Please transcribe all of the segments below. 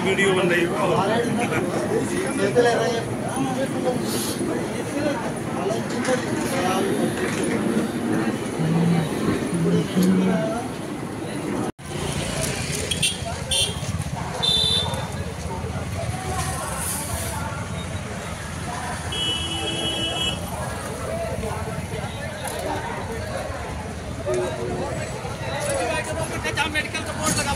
Video बन रही है। मेडिकल सपोर्ट लगा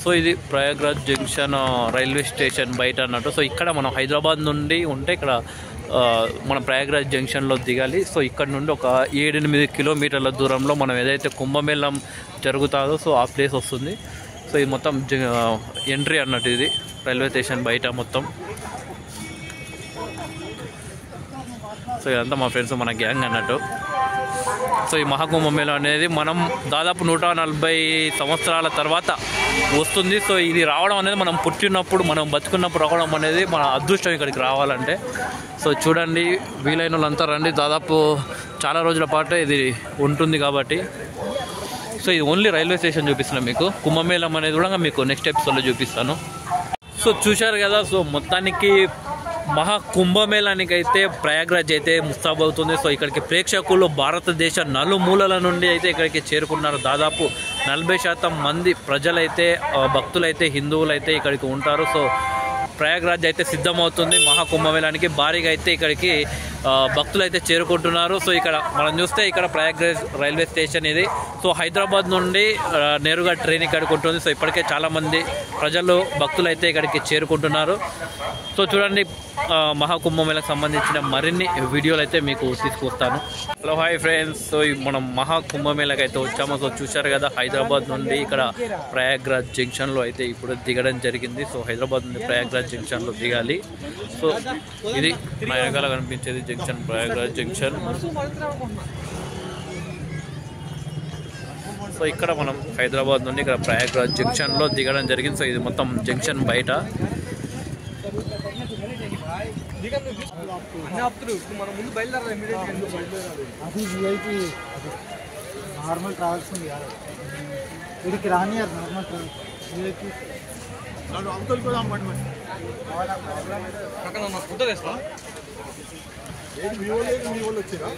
సో ఇది ప్రయాగ్రాజ్ జంక్షన్ రైల్వే స్టేషన్ బయట అన్నట్టు. సో ఇక్కడ మనం హైదరాబాద్ నుండి ఉంటే ఇక్కడ మనం ప్రయాగ్రాజ్ జంక్షన్లో దిగాలి. సో ఇక్కడ నుండి ఒక 7-8 కిలోమీటర్ల దూరంలో మనం ఏదైతే కుంభమేళం జరుగుతుందో సో ఆ ప్లేస్ వస్తుంది. సో ఇది మొత్తం ఎంట్రీ అన్నట్టు, ఇది రైల్వే స్టేషన్ బయట మొత్తం. సో ఇదంతా మా ఫ్రెండ్స్, మన గ్యాంగ్ అన్నట్టు. సో ఈ మహాకుంభమేళా అనేది మనం దాదాపు 140 సంవత్సరాల తర్వాత వస్తుంది. సో ఇది రావడం అనేది మనం పుట్టినప్పుడు, మనం బతుకున్నప్పుడు రావడం అనేది మన అదృష్టం ఇక్కడికి రావాలంటే. సో చూడండి, వీలైన వాళ్ళంతా రండి. దాదాపు చాలా రోజుల పాటు ఇది ఉంటుంది కాబట్టి. సో ఇది ఓన్లీ రైల్వే స్టేషన్ చూపిస్తున్నాను మీకు. కుంభమేళం అనేది కూడా మీకు నెక్స్ట్ ఎపిసోడ్లో చూపిస్తాను. సో చూశారు కదా, సో మొత్తానికి మహాకుంభమేళానికి అయితే ప్రయాగ్రాజ్ అయితే ముస్తాబవుతుంది. సో ఇక్కడికి ప్రేక్షకులు భారతదేశ నలుమూలల నుండి అయితే ఇక్కడికి చేరుకున్నారు. దాదాపు 40% మంది ప్రజలైతే, భక్తులైతే, హిందువులైతే ఇక్కడికి ఉంటారు. సో ప్రయాగ్రాజ్ అయితే సిద్ధమవుతుంది మహాకుంభమేళానికి. భారీగా అయితే ఇక్కడికి భక్తులు అయితే చేరుకుంటున్నారు. సో ఇక్కడ మనం చూస్తే ఇక్కడ ప్రయాగ్రాజ్ రైల్వే స్టేషన్ ఇది. సో హైదరాబాద్ నుండి నేరుగా ట్రైన్ ఇక్కడికి ఉంటుంది. సో ఇప్పటికే చాలామంది ప్రజలు, భక్తులు అయితే ఇక్కడికి చేరుకుంటున్నారు. సో చూడండి, మహాకుంభమేళకు సంబంధించిన మరిన్ని వీడియోలు అయితే మీకు తీసుకొస్తాను. హలో హాయ్ ఫ్రెండ్స్, సో మనం మహాకుంభమేళకు అయితే వచ్చాము. సో చూశారు కదా, హైదరాబాద్ నుండి ఇక్కడ ప్రయాగ్రాజ్ జంక్షన్లో అయితే ఇప్పుడు దిగడం జరిగింది. సో హైదరాబాద్ నుండి ప్రయాగ్రాజ్ జంక్షన్లో దిగాలి. సో ఇది నా వెనకాల కనిపించేది జంక్షన్, ప్రయాగ్రాజ్ జంక్షన్. సో ఇక్కడ మనం హైదరాబాద్ నుండి ఇక్కడ ప్రయాగ్రాజ్ జంక్షన్లో దిగడం జరిగింది. సో ఇది మొత్తం జంక్షన్ బయట. నార్మల్ ట్రావెల్స్ ఉంది కదా, వీడికి రానియారు నార్మల్ ట్రావెల్స్. మీ వాళ్ళు వచ్చారా?